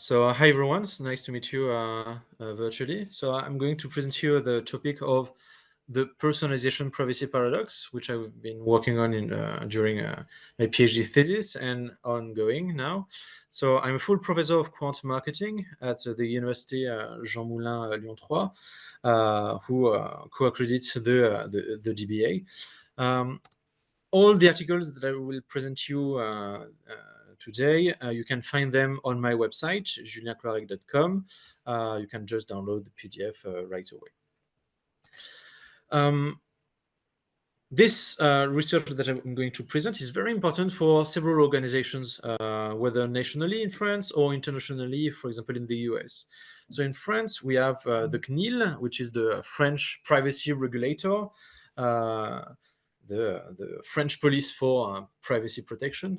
So hi everyone, it's nice to meet you virtually. So I'm going to present you the topic of the personalization privacy paradox, which I've been working on during my PhD thesis and ongoing now. So I'm a full professor of quant marketing at the University Jean Moulin Lyon 3, who co-accredits the DBA. All the articles that I will present you today, you can find them on my website, julincloarec.com. You can just download the PDF right away. This research that I'm going to present is very important for several organizations, whether nationally in France or internationally, for example, in the US. So in France, we have the CNIL, which is the French privacy regulator, the French police for privacy protection,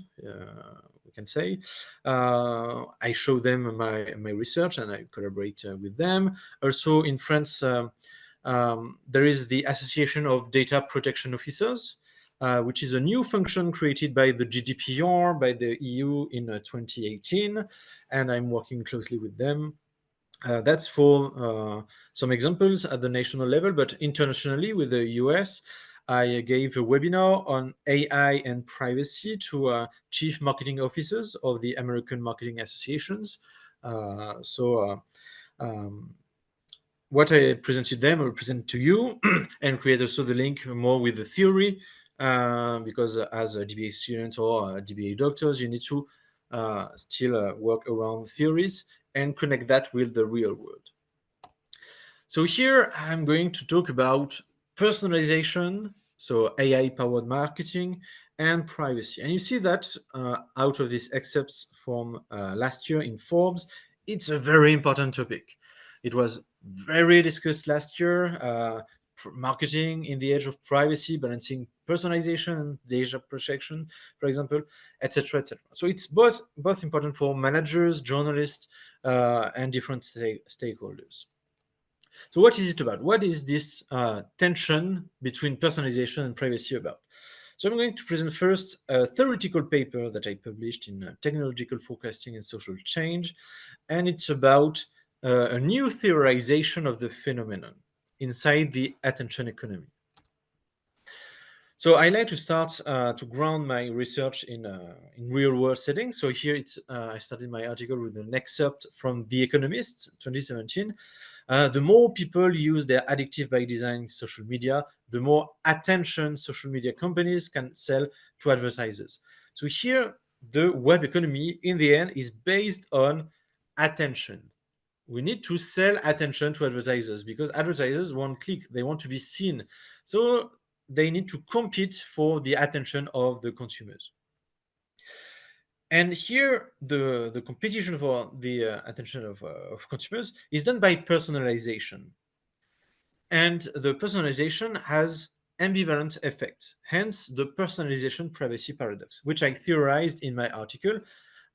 we can say. I show them my research and I collaborate with them. Also in France, there is the Association of Data Protection Officers, which is a new function created by the GDPR, by the EU in 2018, and I'm working closely with them. That's for some examples at the national level, but internationally with the US, I gave a webinar on AI and privacy to chief marketing officers of the American marketing associations. What I presented them, I will present to you and create also the link more with the theory, because as a DBA student or DBA doctors, you need to still work around theories and connect that with the real world. So here I'm going to talk about personalization, so AI-powered marketing, and privacy. And you see that out of these excerpts from last year in Forbes, it's a very important topic. It was very discussed last year, marketing in the age of privacy, balancing personalization and data protection, for example, etc., etc. So it's both important for managers, journalists, and different stakeholders. So what is it about? What is this tension between personalization and privacy about? So I'm going to present first a theoretical paper that I published in Technological Forecasting and Social Change, and it's about a new theorization of the phenomenon inside the attention economy. So I like to start to ground my research in real-world settings. So here I started my article with an excerpt from The Economist, 2017. The more people use their addictive by design social media, the more attention social media companies can sell to advertisers. So here, the web economy, in the end, is based on attention. We need to sell attention to advertisers because advertisers want click, they want to be seen. So they need to compete for the attention of the consumers. And here, the competition for the attention of consumers is done by personalization. And the personalization has ambivalent effects, hence the personalization privacy paradox, which I theorized in my article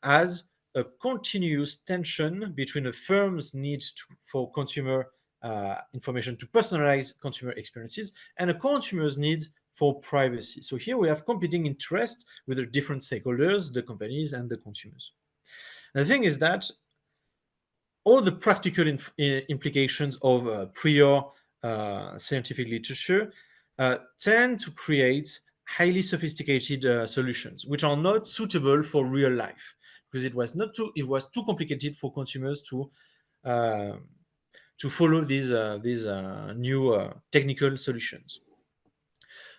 as a continuous tension between a firm's need for consumer information to personalize consumer experiences and a consumer's need for privacy. So here we have competing interests with the different stakeholders, the companies and the consumers. And the thing is that all the practical implications of prior scientific literature tend to create highly sophisticated solutions, which are not suitable for real life because it was too complicated for consumers to follow these new technical solutions.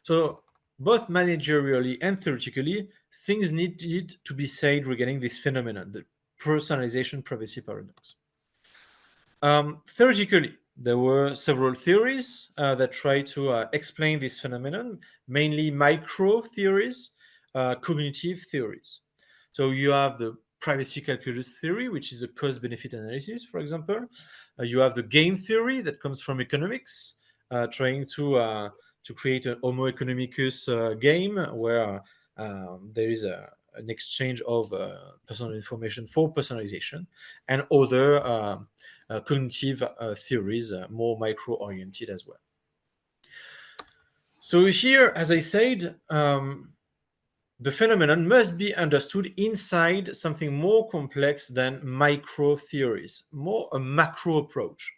So both managerially and theoretically, things needed to be said regarding this phenomenon, the personalization privacy paradox. Theoretically, there were several theories that try to explain this phenomenon, mainly micro theories, cognitive theories. So you have the privacy calculus theory, which is a cost-benefit analysis, for example. You have the game theory that comes from economics, trying to create a homo economicus game where there is an exchange of personal information for personalization, and other cognitive theories, more micro-oriented as well. So here, as I said, the phenomenon must be understood inside something more complex than micro theories, more a macro approach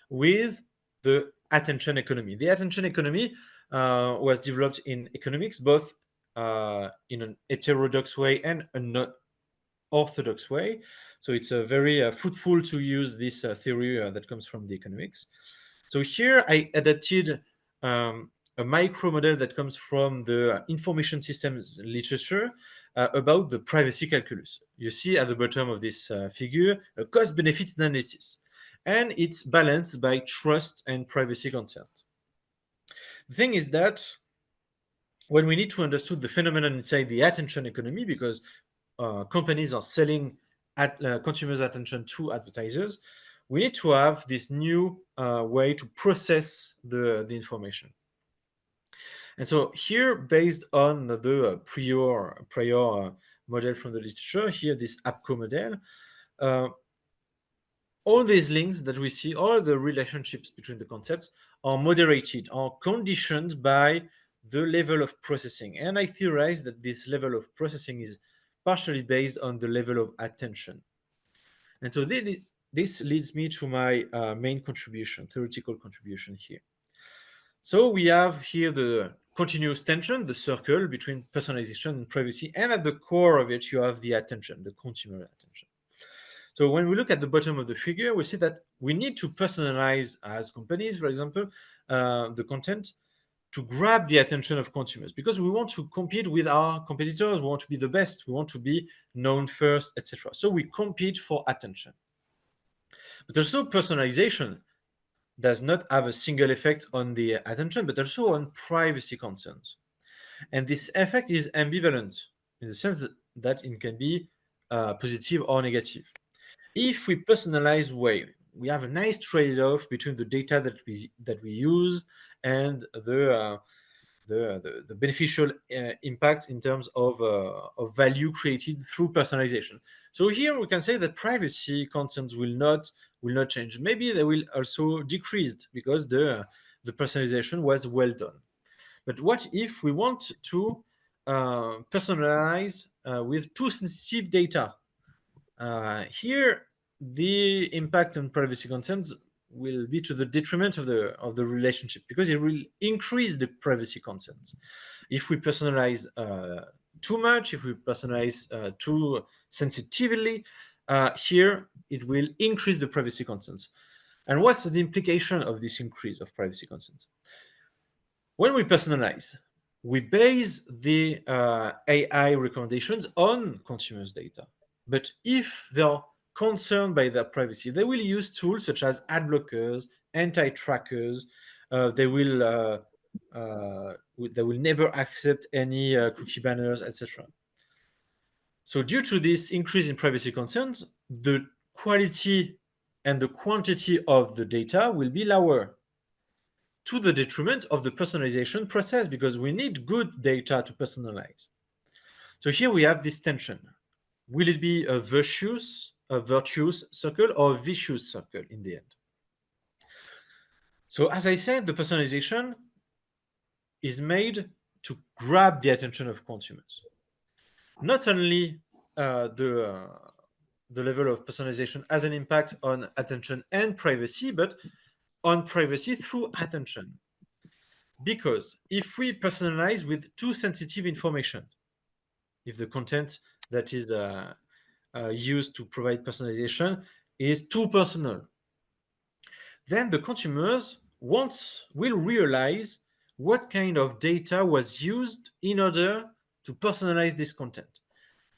with the attention economy. The attention economy was developed in economics, both in an heterodox way and an orthodox way. So it's very fruitful to use this theory that comes from the economics. So here I adapted a micro model that comes from the information systems literature about the privacy calculus. You see at the bottom of this figure a cost-benefit analysis, and it's balanced by trust and privacy concerns. The thing is that when we need to understand the phenomenon inside the attention economy, because companies are selling consumers' attention to advertisers, we need to have this new way to process the information. And so here, based on the prior model from the literature, here this APCO model, all these links that we see, all the relationships between the concepts are moderated, are conditioned by the level of processing. And I theorize that this level of processing is partially based on the level of attention. And so this leads me to my main contribution, theoretical contribution here. So we have here the continuous tension, the circle between personalization and privacy, and at the core of it, you have the attention, the consumer attention. So when we look at the bottom of the figure, we see that we need to personalize as companies, for example, the content to grab the attention of consumers, because we want to compete with our competitors. We want to be the best. We want to be known first, etc. So we compete for attention. But also personalization does not have a single effect on the attention, but also on privacy concerns. And this effect is ambivalent in the sense that it can be positive or negative. If we personalize way, we have a nice trade-off between the data that we use and the beneficial impact in terms of value created through personalization. So here we can say that privacy concerns will not change. Maybe they will also decrease because the personalization was well done. But what if we want to personalize with too sensitive data? Here, the impact on privacy concerns will be to the detriment of the relationship, because it will increase the privacy concerns. If we personalize too much, if we personalize too sensitively, here it will increase the privacy concerns. And what's the implication of this increase of privacy concerns? When we personalize, we base the AI recommendations on consumers' data. But if they are concerned by their privacy, they will use tools such as ad blockers, anti-trackers. They will never accept any cookie banners, etc. So due to this increase in privacy concerns, the quality and the quantity of the data will be lower, to the detriment of the personalization process, because we need good data to personalize. So here we have this tension. Will it be a virtuous circle or a vicious circle in the end? So as I said, the personalization is made to grab the attention of consumers. Not only the level of personalization has an impact on attention and privacy, but on privacy through attention. Because if we personalize with too sensitive information, if the content that is used to provide personalization is too personal, then the consumers will realize what kind of data was used in order to personalize this content,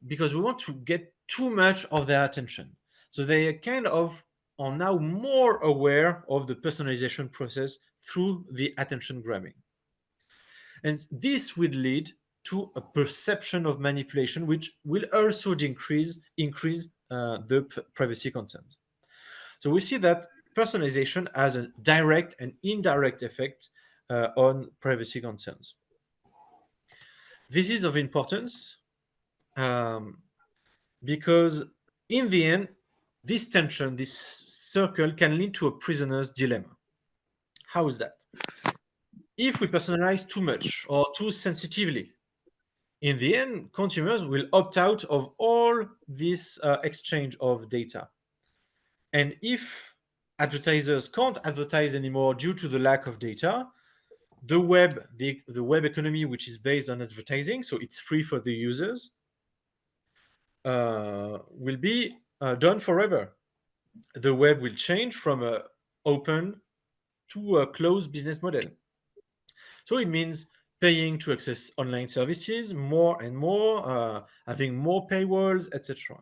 because we want to get too much of their attention. So they kind of are now more aware of the personalization process through the attention grabbing. And this will lead to a perception of manipulation, which will also increase the privacy concerns. So we see that personalization has a direct and indirect effect on privacy concerns. This is of importance because in the end, this tension, this circle can lead to a prisoner's dilemma. How is that? If we personalize too much or too sensitively, in the end, consumers will opt out of all this exchange of data. And if advertisers can't advertise anymore due to the lack of data, the web economy, which is based on advertising, so it's free for the users, will be done forever. The web will change from a open to a closed business model. So it means paying to access online services more and more, having more paywalls, etc.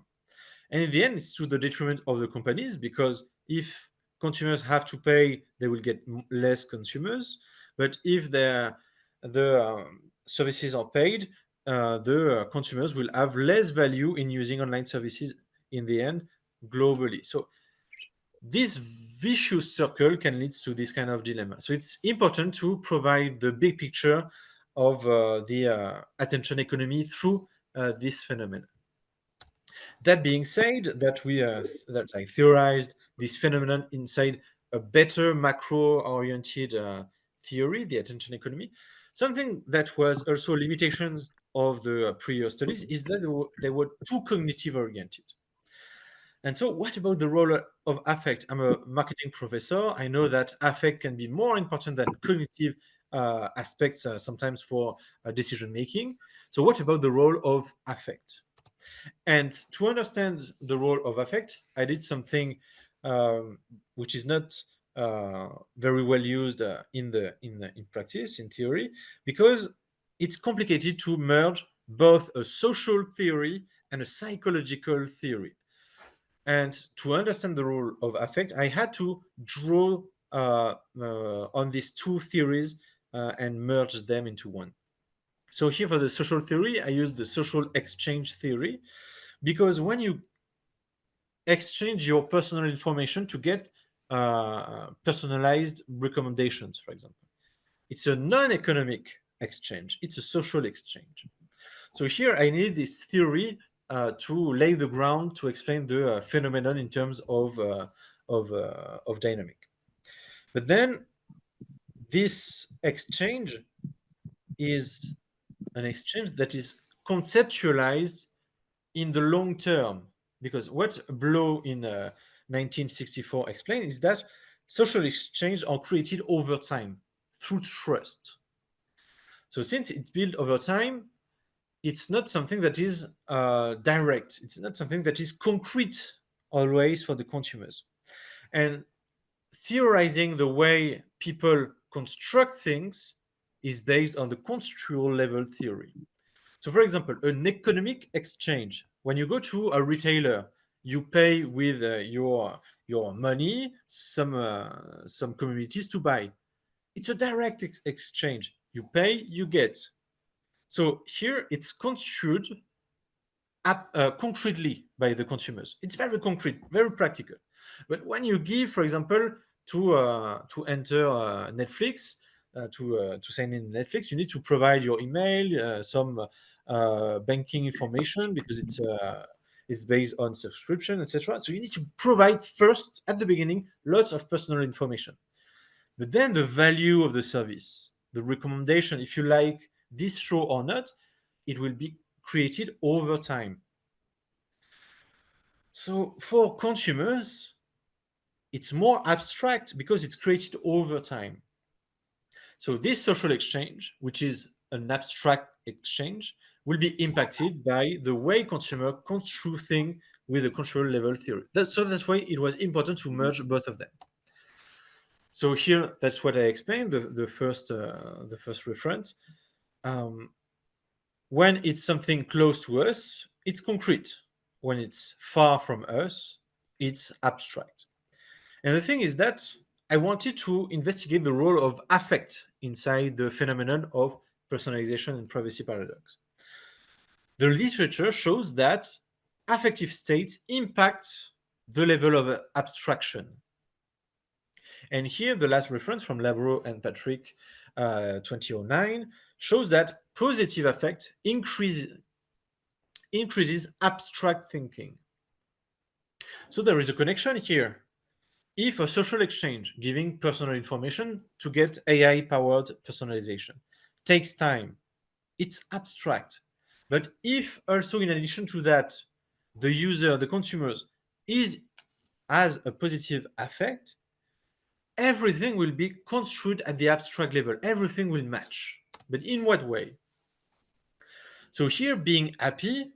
And in the end, it's to the detriment of the companies, because if consumers have to pay, they will get less consumers. But if the services are paid, the consumers will have less value in using online services in the end globally. So this vicious circle can lead to this kind of dilemma. So it's important to provide the big picture of the attention economy through this phenomenon. That being said, that I theorized this phenomenon inside a better macro-oriented theory, the attention economy. Something that was also limitations of the previous studies is that they were too cognitive oriented. And so, what about the role of affect? I'm a marketing professor. I know that affect can be more important than cognitive aspects sometimes for decision making. So, what about the role of affect? And to understand the role of affect, I did something which is not very well used in practice, in theory, because it's complicated to merge both a social theory and a psychological theory. And to understand the role of affect, I had to draw on these two theories and merge them into one. So here for the social theory, I use the social exchange theory, because when you exchange your personal information to get personalized recommendations, for example, it's a non-economic exchange, it's a social exchange. So here I need this theory to lay the ground to explain the phenomenon in terms of dynamic. But then this exchange is an exchange that is conceptualized in the long term, because what Blow in 1964 explained is that social exchange are created over time through trust. So since it's built over time, it's not something that is direct. It's not something that is concrete always for the consumers. And theorizing the way people construct things is based on the conceptual level theory. So, for example, an economic exchange. When you go to a retailer, you pay with your money some commodities to buy. It's a direct exchange. You pay, you get. So here it's construed concretely by the consumers. It's very concrete, very practical. But when you give, for example, to enter Netflix, to sign in Netflix, you need to provide your email, some banking information, because it's based on subscription, etc. So you need to provide first at the beginning lots of personal information. But then the value of the service, the recommendation, if you like this show or not, it will be created over time. So for consumers, it's more abstract because it's created over time. So this social exchange, which is an abstract exchange, will be impacted by the way consumer construe things with a control level theory. So that's why it was important to merge both of them. So here, that's what I explained, the first reference. When it's something close to us, it's concrete. When it's far from us, it's abstract. And the thing is that I wanted to investigate the role of affect inside the phenomenon of personalization and privacy paradox. The literature shows that affective states impact the level of abstraction. And here, the last reference from Labro and Patrick, 2009, shows that positive affect increases abstract thinking. So there is a connection here. If a social exchange giving personal information to get AI-powered personalization takes time, it's abstract. But if also in addition to that, the user, the consumers, has a positive affect, everything will be construed at the abstract level. Everything will match. But in what way? So here, being happy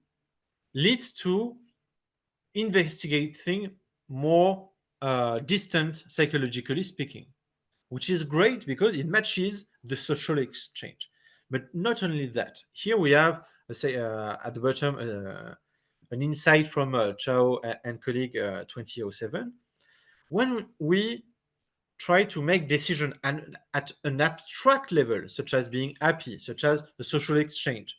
leads to investigating more distant, psychologically speaking, which is great because it matches the social exchange. But not only that, here we have, say, at the bottom, an insight from Chow and colleague 2007. When we try to make decision at an abstract level, such as being happy, such as the social exchange,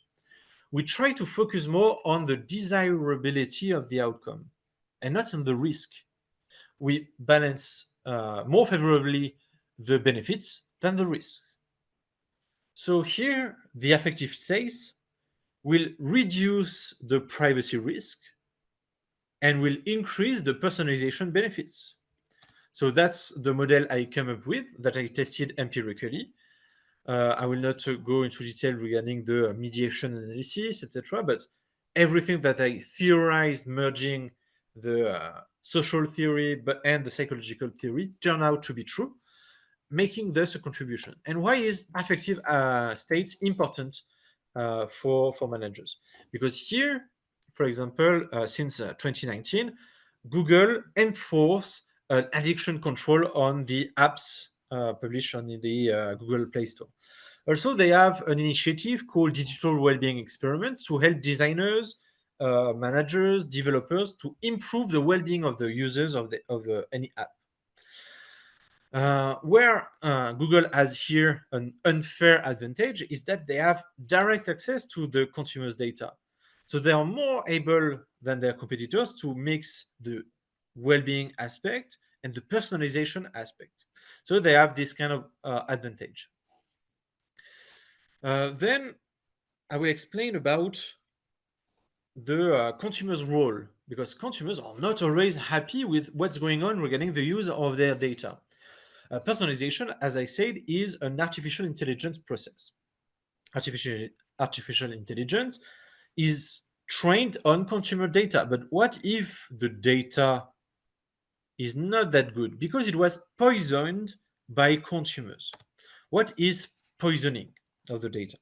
we try to focus more on the desirability of the outcome and not on the risk. We balance more favorably the benefits than the risk. So here, the affective states will reduce the privacy risk and will increase the personalization benefits. So that's the model I came up with that I tested empirically. I will not go into detail regarding the mediation analysis, etc. But everything that I theorized merging the social theory and the psychological theory turned out to be true, making thus a contribution. And why is affective states important for managers? Because here, for example, since 2019, Google enforce an addiction control on the apps published on the Google Play Store. Also, they have an initiative called Digital Wellbeing Experiments to help designers, managers, developers to improve the well-being of the users of any app. Where Google has here an unfair advantage is that they have direct access to the consumer's data. So they are more able than their competitors to mix the well-being aspect and the personalization aspect. So they have this kind of advantage. Then I will explain about the consumer's role, because consumers are not always happy with what's going on regarding the use of their data. Personalization, as I said, is an artificial intelligence process. Artificial intelligence is trained on consumer data, but what if the data is not that good because it was poisoned by consumers? What is poisoning of the data?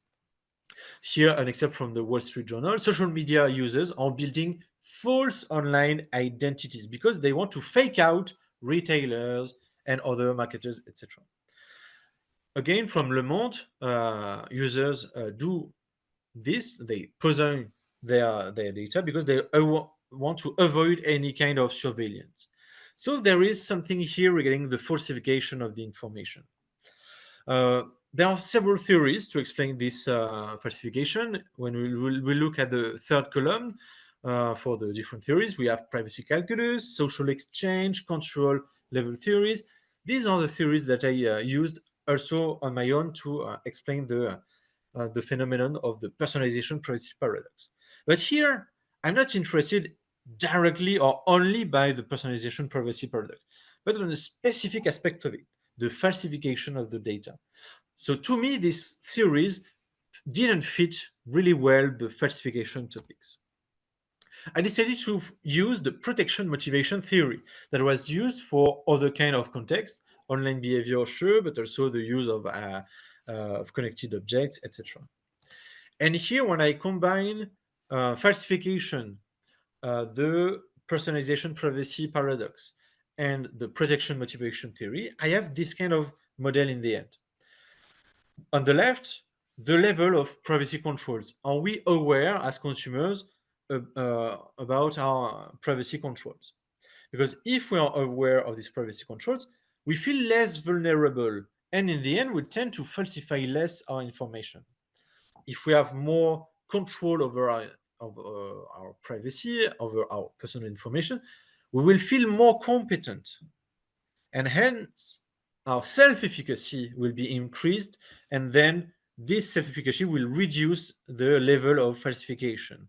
Here, an excerpt from the Wall Street Journal. Social media users are building false online identities because they want to fake out retailers and other marketers, etc. Again, from Le Monde, users do this. They poison their data because they want to avoid any kind of surveillance. So there is something here regarding the falsification of the information. There are several theories to explain this falsification. When we look at the third column for the different theories, we have privacy calculus, social exchange, control level theories. These are the theories that I used also on my own to explain the phenomenon of the personalization privacy paradox. But here, I'm not interested directly or only by the personalization privacy paradox, but on a specific aspect of it, the falsification of the data. So to me, these theories didn't fit really well the falsification topics. I decided to use the protection motivation theory that was used for other kind of context, online behavior, sure, but also the use of connected objects, etc. And here, when I combine falsification, the personalization privacy paradox, and the protection motivation theory, I have this kind of model in the end. On the left, the level of privacy controls. Are we aware as consumers about our privacy controls? Because if we are aware of these privacy controls, we feel less vulnerable. And in the end, we tend to falsify less our information. If we have more control over our privacy, over our personal information, we will feel more competent. And hence, our self-efficacy will be increased, and then this self-efficacy will reduce the level of falsification.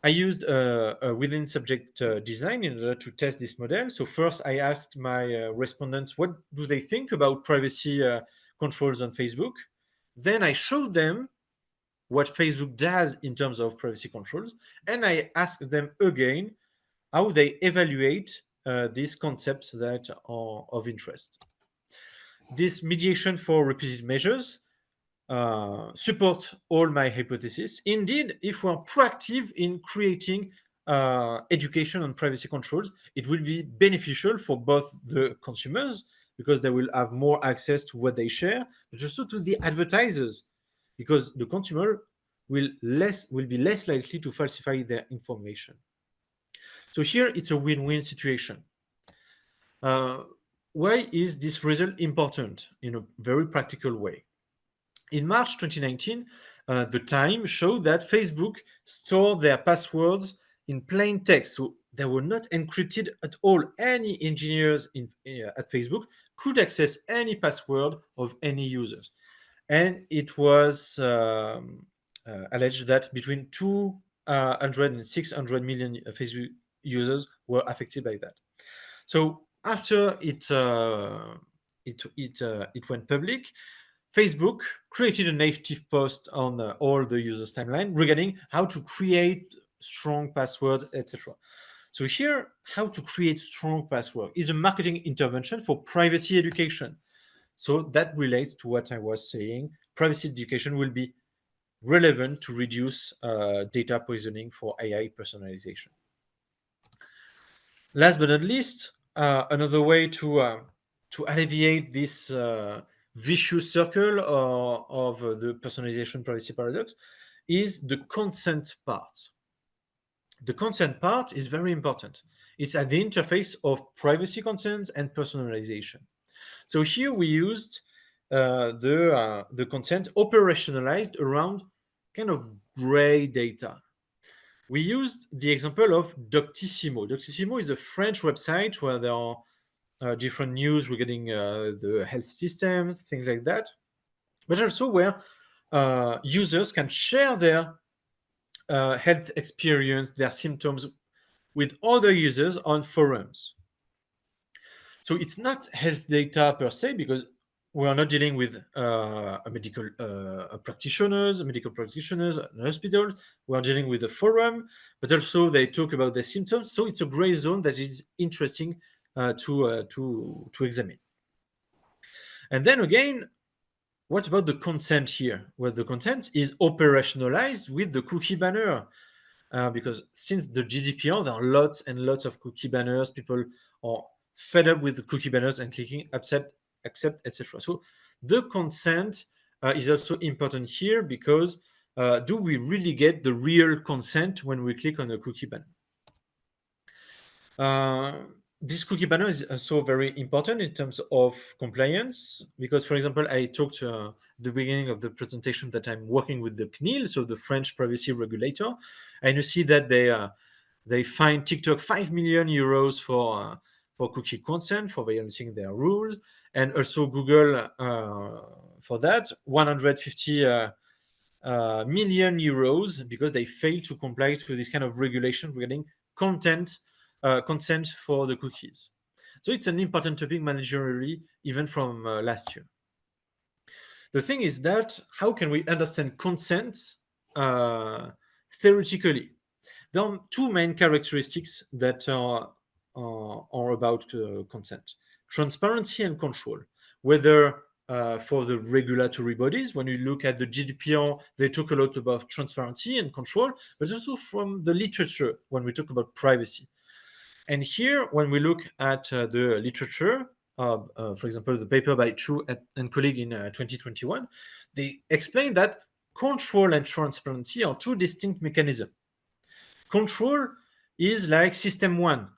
I used a within subject design in order to test this model. So first, I asked my respondents, what do they think about privacy controls on Facebook? Then I showed them what Facebook does in terms of privacy controls, and I ask them again how they evaluate these concepts that are of interest. This mediation for repeated measures support all my hypotheses. Indeed, if we're proactive in creating education on privacy controls, it will be beneficial for both the consumers because they will have more access to what they share, but also to the advertisers because the consumer will be less likely to falsify their information. So here it's a win-win situation. Uh, why is this result important in a very practical way? In March 2019, the Time showed that Facebook stored their passwords in plain text, so they were not encrypted at all. Any engineers at Facebook could access any password of any users. And it was alleged that between 200 and 600 million Facebook users were affected by that. So after it went public, Facebook created a native post on all the users' timeline regarding how to create strong passwords, etc. So here, how to create strong password is a marketing intervention for privacy education. So that relates to what I was saying. Privacy education will be relevant to reduce data poisoning for AI personalization. Last but not least, another way to alleviate this vicious circle of the personalization privacy paradox is the consent part. The consent part is very important. It's at the interface of privacy concerns and personalization. So here we used the consent operationalized around kind of gray data. We used the example of Doctissimo. Doctissimo is a French website where there are different news regarding the health systems, things like that, but also where users can share their health experience, their symptoms with other users on forums. So it's not health data per se because we are not dealing with medical practitioners, and hospitals. We are dealing with a forum, but also they talk about the symptoms. So it's a gray zone that is interesting to examine. And then again, what about the consent here? Well, the consent is operationalized with the cookie banner. Because since the GDPR, there are lots and lots of cookie banners. People are fed up with the cookie banners and clicking accept, etc. So the consent is also important here because do we really get the real consent when we click on a cookie banner? This cookie banner is also very important in terms of compliance because, for example, I talked at the beginning of the presentation that I'm working with the CNIL, so the French privacy regulator, and you see that they fined TikTok 5 million euros for cookie consent for violating their rules, and also Google for that 150 million euros because they failed to comply to this kind of regulation regarding consent for the cookies. So it's an important topic managerially, even from last year. The thing is that how can we understand consent theoretically? There are two main characteristics that are about consent: transparency and control. Whether for the regulatory bodies, when you look at the GDPR, they talk a lot about transparency and control, but also from the literature when we talk about privacy. And here, when we look at the literature, for example, the paper by Chu and colleague in 2021, they explain that control and transparency are two distinct mechanisms. Control is like system one.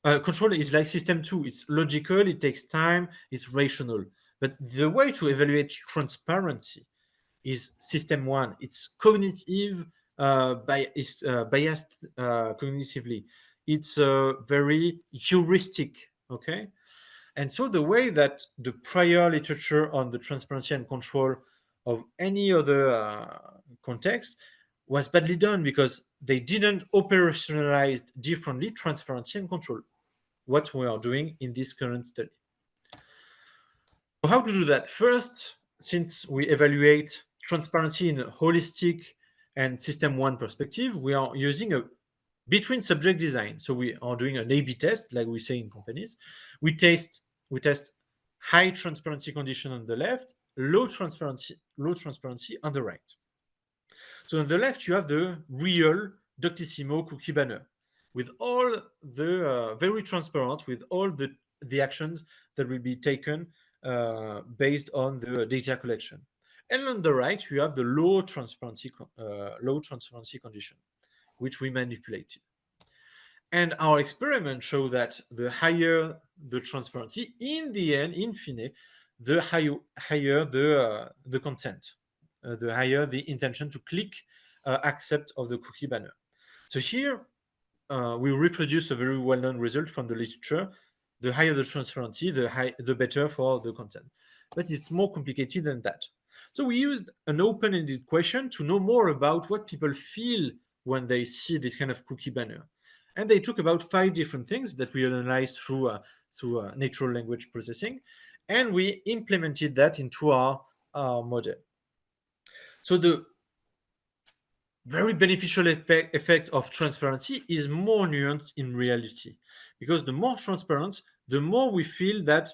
Control is like system two. It's logical, it takes time, it's rational. But the way to evaluate transparency is system one. It's cognitive, biased cognitively. It's very heuristic, okay? And so the way that the prior literature on the transparency and control of any other context was badly done because they didn't operationalize differently transparency and control, what we are doing in this current study. So how to do that? First, since we evaluate transparency in a holistic and system one perspective, we are using a between subject design. So we are doing an A/B test, like we say in companies. We test high transparency condition on the left, low transparency on the right. So on the left, you have the real Doctissimo cookie banner with all the very transparent with all the actions that will be taken based on the data collection. And on the right, you have the low transparency condition, which we manipulated. And our experiments show that the higher the transparency, in the end, in fine, the higher the consent, the higher the intention to click accept of the cookie banner. So here we reproduce a very well-known result from the literature. The higher the transparency, the better for the content. But it's more complicated than that. So we used an open-ended question to know more about what people feel when they see this kind of cookie banner. And they took about 5 different things that we analyzed through natural language processing, and we implemented that into our model. So the very beneficial effect of transparency is more nuanced in reality, because the more transparent, the more we feel that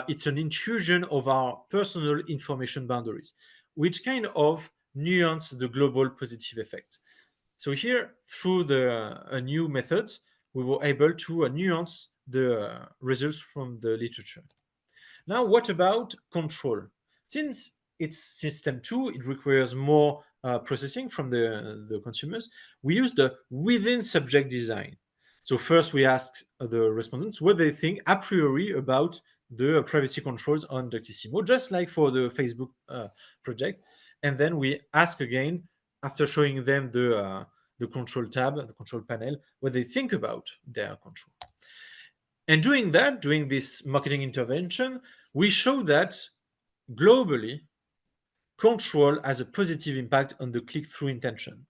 it's an intrusion of our personal information boundaries, which kind of nuance the global positive effect. So here, through a new method, we were able to nuance the results from the literature. Now, what about control? Since it's system 2, it requires more processing from the consumers. We use the within subject design. So first we ask the respondents what they think a priori about the privacy controls on Doctissimo, just like for the Facebook project. And then we ask again, after showing them the control tab, the control panel, what they think about their control. And doing this marketing intervention, we show that globally, control has a positive impact on the click-through intention.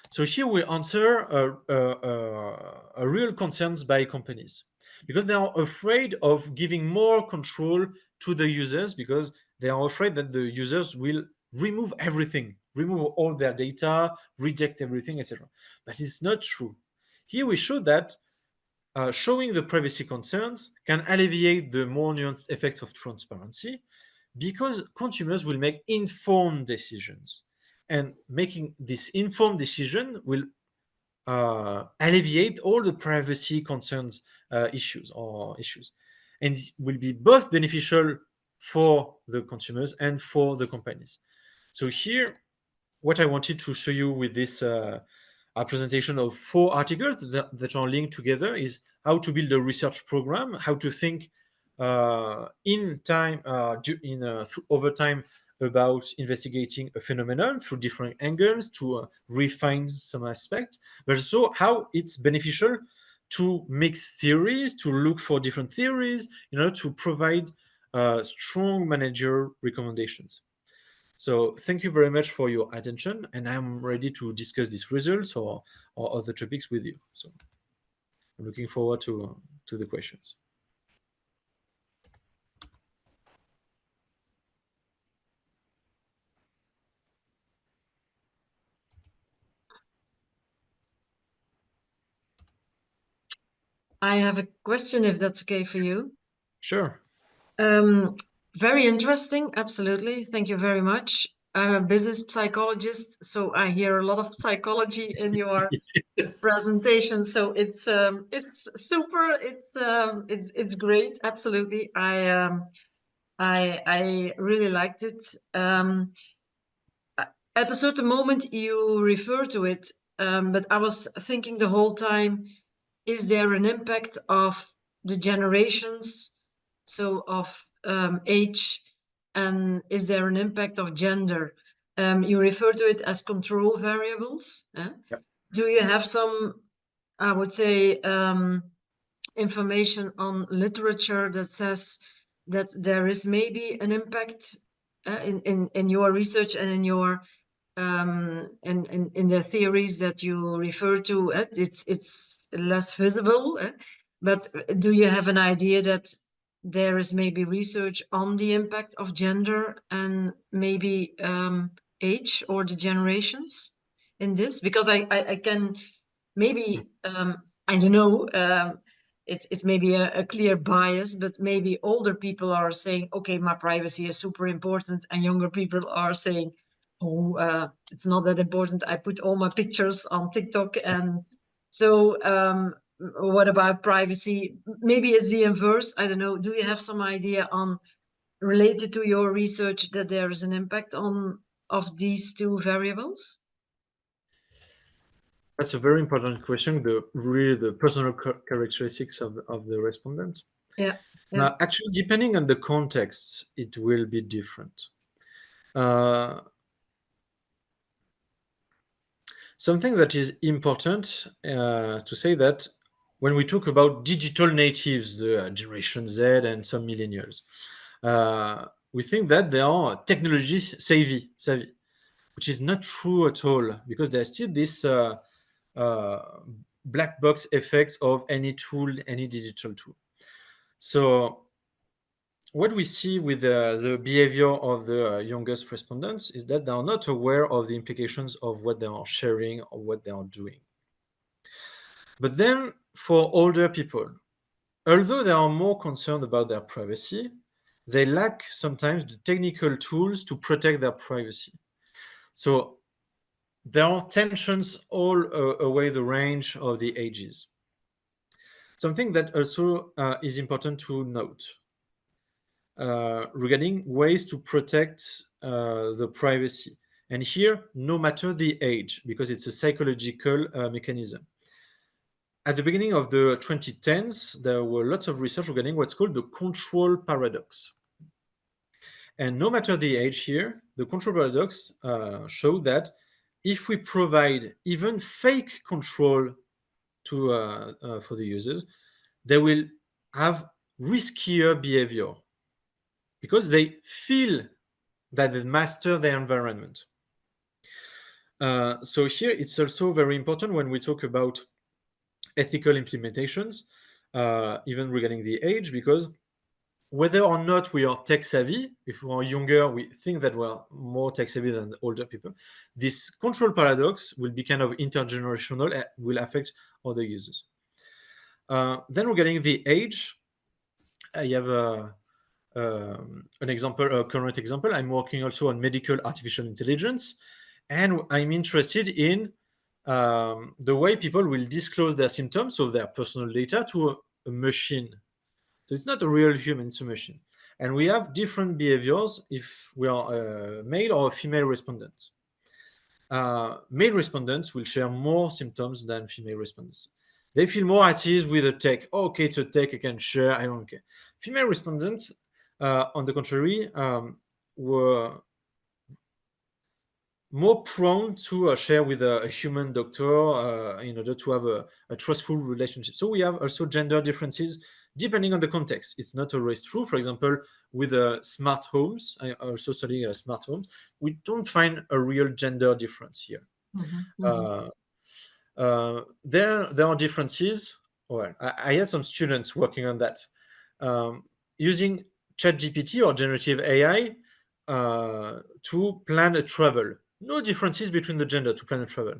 So here we answer a real concerns by companies, because they are afraid of giving more control to the users, because they are afraid that the users will remove everything, remove all their data, reject everything, etc. But it's not true. Here we show that showing the privacy concerns can alleviate the more nuanced effects of transparency, because consumers will make informed decisions. And making this informed decision will alleviate all the privacy concerns issues. And will be both beneficial for the consumers and for the companies. So here, what I wanted to show you with this a presentation of 4 articles that are linked together is how to build a research program, how to think in time, over time, about investigating a phenomenon through different angles to refine some aspect, but also how it's beneficial to mix theories, to look for different theories, to provide strong manager recommendations. So thank you very much for your attention, and I'm ready to discuss these results or other topics with you. So I'm looking forward to the questions. I have a question, if that's okay for you. Sure. Very interesting. Absolutely. Thank you very much. I'm a business psychologist, so I hear a lot of psychology in your Yes. presentation. So it's super. It's great. Absolutely. I really liked it. At a certain moment, you refer to it, but I was thinking the whole time: is there an impact of the generations, so of age, and is there an impact of gender? You refer to it as control variables. Yep. Do you have some, I would say, information on literature that says that there is maybe an impact in your research and in your in the theories that you refer to? It's less visible, but do you have an idea that there is maybe research on the impact of gender and maybe age or the generations in this? Because I can maybe I don't know. It's maybe a clear bias, but maybe older people are saying, "Okay, my privacy is super important," and younger people are saying, "Oh, it's not that important. I put all my pictures on TikTok." And so, what about privacy? Maybe it's the inverse. I don't know. Do you have some idea on related to your research that there is an impact on of these two variables? That's a very important question. The personal characteristics of the respondents. Yeah, yeah. Actually, depending on the context, it will be different. Uh, Something that is important to say that when we talk about digital natives, the Generation Z and some millennials, we think that they are technology savvy, which is not true at all because there's still this uh, black box effect of any tool, any digital tool. So what we see with the behavior of the youngest respondents is that they are not aware of the implications of what they are sharing or what they are doing. But then for older people, although they are more concerned about their privacy, they lack sometimes the technical tools to protect their privacy. So there are tensions all away the range of the ages. Something that also is important to note regarding ways to protect the privacy. And here, no matter the age, because it's a psychological mechanism. At the beginning of the 2010s, there were lots of research regarding what's called the control paradox. And no matter the age here, the control paradox showed that if we provide even fake control for the users, they will have riskier behavior because they feel that they master their environment. So here it's also very important when we talk about ethical implementations, even regarding the age, because whether or not we are tech savvy, if we are younger, we think that we're more tech savvy than older people. This control paradox will be kind of intergenerational and will affect other users. Then regarding the age, I have an example, a current example. I'm working also on medical artificial intelligence, and I'm interested in the way people will disclose their symptoms, so their personal data, to a machine. So it's not a real human, it's a machine. And we have different behaviors if we are a male or a female respondent. Male respondents will share more symptoms than female respondents. They feel more at ease with a tech. Oh, okay, it's a tech, I can share, I don't care. Female respondents, on the contrary, were more prone to share with a human doctor in order to have a trustful relationship. So we have also gender differences depending on the context. It's not always true. For example, with smart homes, I also study smart homes, we don't find a real gender difference here. Uh, there are differences. Well, I had some students working on that using ChatGPT or generative AI to plan a travel. No differences between the gender to plan a travel,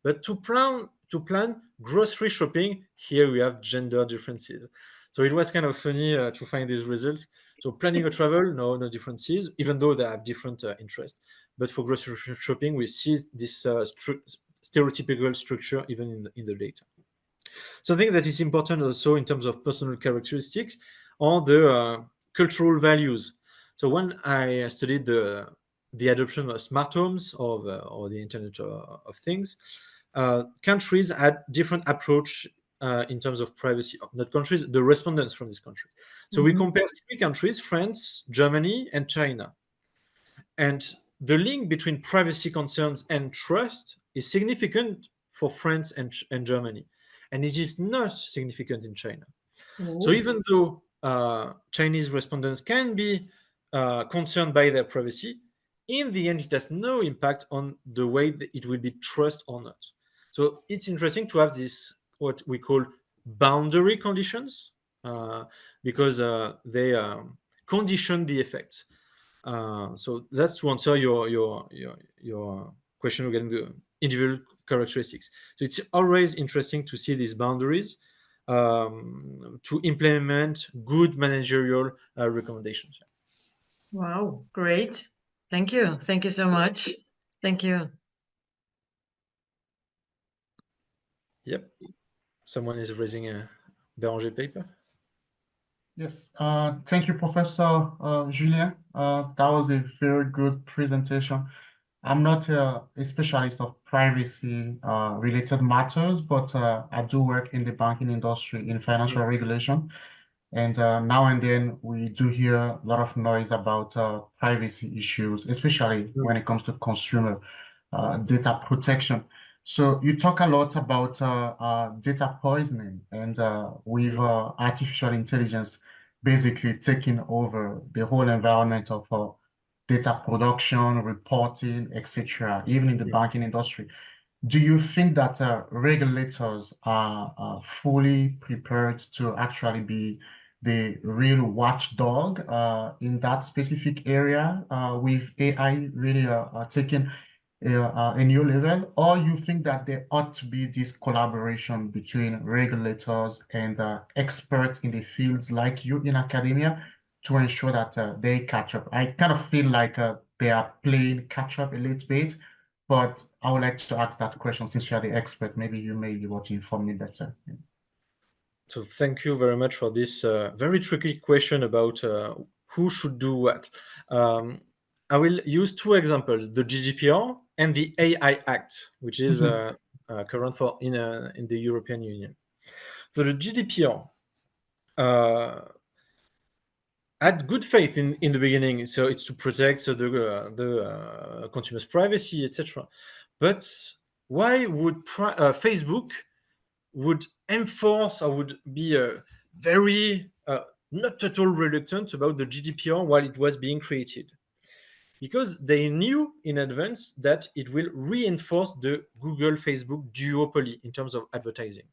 but to plan grocery shopping, here we have gender differences. So it was kind of funny to find these results. So planning a travel, no differences, even though they have different interests. But for grocery shopping, we see this stereotypical structure even in the data. Something that is important also in terms of personal characteristics are the cultural values. So when I studied the adoption of smart homes or the Internet of Things, countries had different approach in terms of privacy. Not countries, the respondents from this country. So we compared three countries: France, Germany, and China. And the link between privacy concerns and trust is significant for France and Germany, and it is not significant in China. So Oh. even though Chinese respondents can be concerned by their privacy, in the end, it has no impact on the way that it will be trust or not. So it's interesting to have this what we call boundary conditions because they condition the effect. So that's to answer your question regarding the individual characteristics. So it's always interesting to see these boundaries to implement good managerial recommendations. Wow, great. Thank you. Thank you so much. Thank you. Yep. Someone is raising a Béranger paper. Yes, thank you, Professor Julien. That was a very good presentation. I'm not a specialist of privacy related matters, but I do work in the banking industry in financial regulation. And now and then we do hear a lot of noise about privacy issues, especially when it comes to consumer data protection. So you talk a lot about data poisoning and with artificial intelligence basically taking over the whole environment of data production, reporting, etc., even in the banking industry. Do you think that regulators are fully prepared to actually be the real watchdog in that specific area with AI really taking a new level? Or you think that there ought to be this collaboration between regulators and experts in the fields like you in academia to ensure that they catch up? I kind of feel like they are playing catch up a little bit, but I would like to ask that question since you are the expert. Maybe you may be able to inform me better. So thank you very much for this very tricky question about who should do what. I will use two examples: the GDPR and the AI Act, which is current for in the European Union. So the GDPR had good faith in the beginning, so it's to protect the consumers' privacy, etc. But why would Facebook would enforce or would be very not at all reluctant about the GDPR while it was being created? Because they knew in advance that it will reinforce the Google-Facebook duopoly in terms of advertising.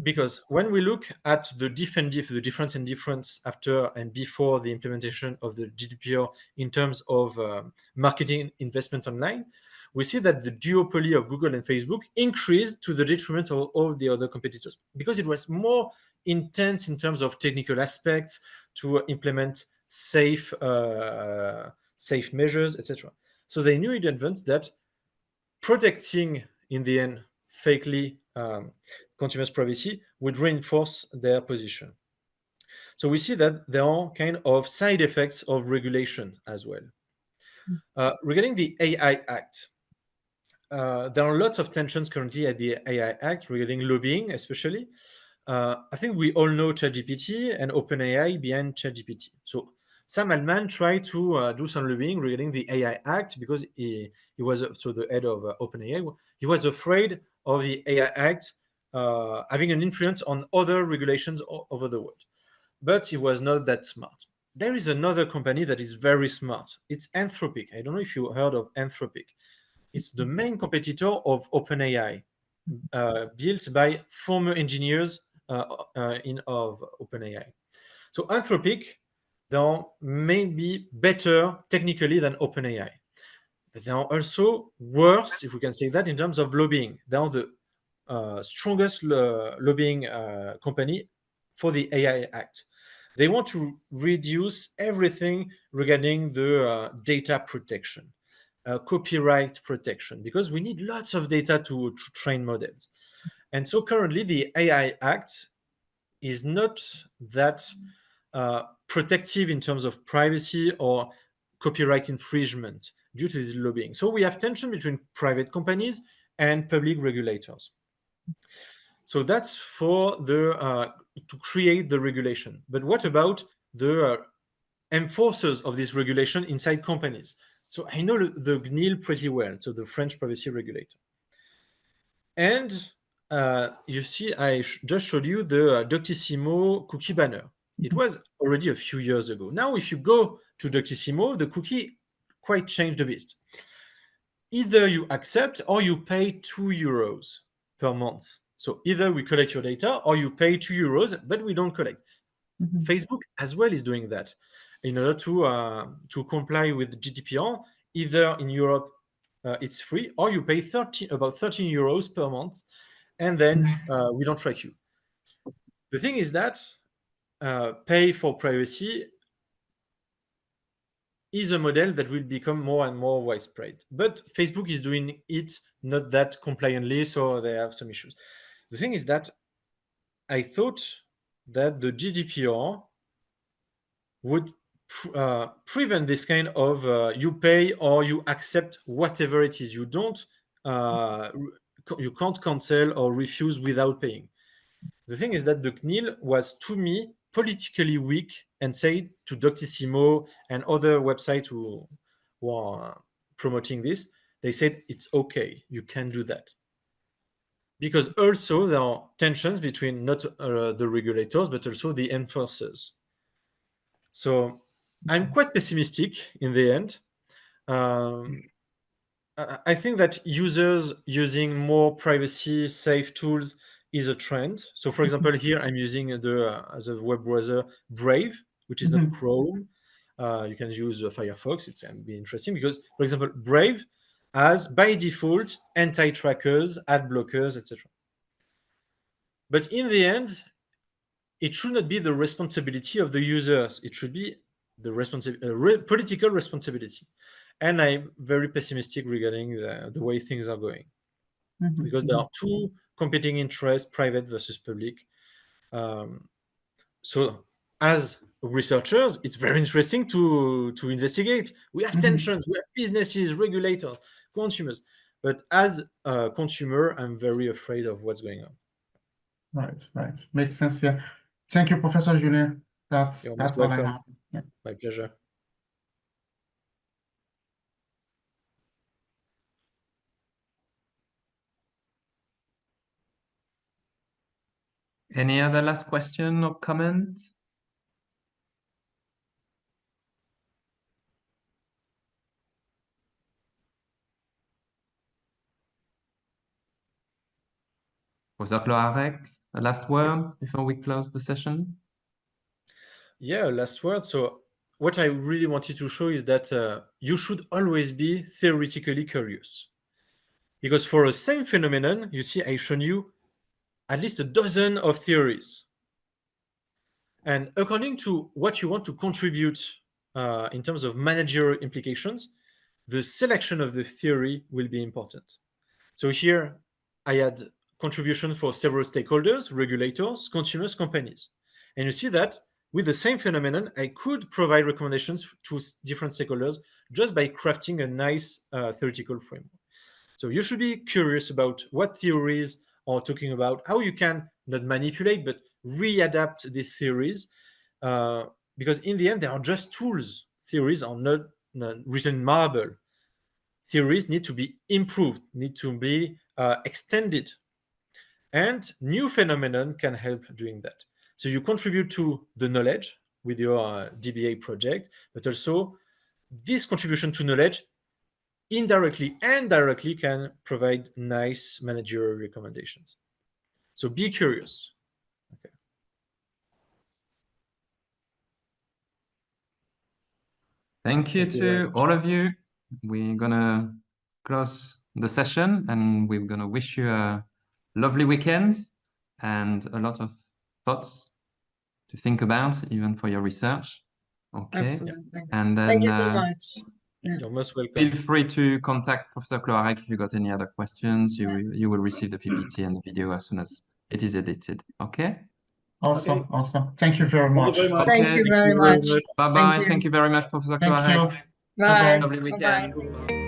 Because when we look at the diff and diff, the difference and difference after and before the implementation of the GDPR in terms of marketing investment online, we see that the duopoly of Google and Facebook increased to the detriment of all the other competitors because it was more intense in terms of technical aspects to implement safe measures, etc. So they knew in advance that protecting in the end fakely consumers' privacy would reinforce their position. So we see that there are kind of side effects of regulation as well. Regarding the AI Act, there are lots of tensions currently at the AI Act regarding lobbying, especially. I think we all know ChatGPT and OpenAI behind ChatGPT. So Sam Altman tried to do some lobbying regarding the AI Act because he was so the head of OpenAI. He was afraid of the AI Act having an influence on other regulations over the world. But he was not that smart. There is another company that is very smart. It's Anthropic. I don't know if you heard of Anthropic. It's the main competitor of OpenAI, built by former engineers of OpenAI. So Anthropic, they are maybe better technically than OpenAI, but they are also worse, if we can say that, in terms of lobbying. They are the strongest lobbying company for the AI Act. They want to reduce everything regarding the data protection, copyright protection, because we need lots of data to train models. And so currently the AI Act is not that protective in terms of privacy or copyright infringement due to this lobbying. So we have tension between private companies and public regulators. So that's for the to create the regulation. But what about the enforcers of this regulation inside companies? So I know the GNIL pretty well, so the French privacy regulator. And you see, I just showed you the Doctissimo cookie banner. It was already a few years ago. Now, if you go to Doctissimo, the cookie quite changed a bit. Either you accept or you pay €2 per month. So either we collect your data or you pay €2, but we don't collect. Facebook as well is doing that in order to comply with GDPR. Either in Europe it's free, or you pay about €13 per month, and then we don't track you. The thing is that pay for privacy is a model that will become more and more widespread. But Facebook is doing it not that compliantly, so they have some issues. The thing is that I thought that the GDPR would prevent this kind of you pay or you accept whatever it is. You don't, you can't cancel or refuse without paying. The thing is that the CNIL was, to me, politically weak and said to Doctissimo and other websites who are promoting this, they said it's okay, you can do that. Because also there are tensions between not the regulators, but also the enforcers. So I'm quite pessimistic in the end. I think that users using more privacy safe tools is a trend. So for example, here I'm using the web browser Brave, which is not Chrome. You can use Firefox. It can be interesting because, for example, Brave has by default anti-trackers, ad blockers, etc. But in the end, it should not be the responsibility of the users. It should be the political responsibility. And I'm very pessimistic regarding the way things are going, because there are two competing interests, private versus public. So as researchers, it's very interesting to investigate. We have tensions, we have businesses, regulators, consumers. But as a consumer, I'm very afraid of what's going on. Right. Makes sense, yeah. Thank you, Professor Julien. That's all I have. Yeah. My pleasure. Any other last question or comment? Professor Cloarec, a last word before we close the session? Yeah, last word. So what I really wanted to show is that you should always be theoretically curious. Because for the same phenomenon, you see, I've shown you at least a dozen of theories. And according to what you want to contribute in terms of managerial implications, the selection of the theory will be important. So here I had contribution for several stakeholders, regulators, consumers, companies. And you see that with the same phenomenon, I could provide recommendations to different stakeholders just by crafting a nice theoretical framework. So you should be curious about what theories are talking about, how you can not manipulate, but readapt these theories. Because in the end, they are just tools. Theories are not written in marble. Theories need to be improved, need to be extended. And new phenomenon can help doing that. So you contribute to the knowledge with your DBA project, but also this contribution to knowledge indirectly and directly can provide nice managerial recommendations. So be curious. Okay. Thank you to all of you. We're gonna close the session and we're gonna wish you a lovely weekend and a lot of thoughts to think about, even for your research. Okay. Absolutely. And then thank you so much. Yeah. You're most welcome. Feel free to contact Professor Cloarec if you got any other questions. You will receive the PPT and the video as soon as it is edited. Okay. Awesome. Thank you very much. Okay. Thank you very much. Bye bye. Thank you very much, Professor Cloarec. Bye. Lovely weekend. Bye. Thank you.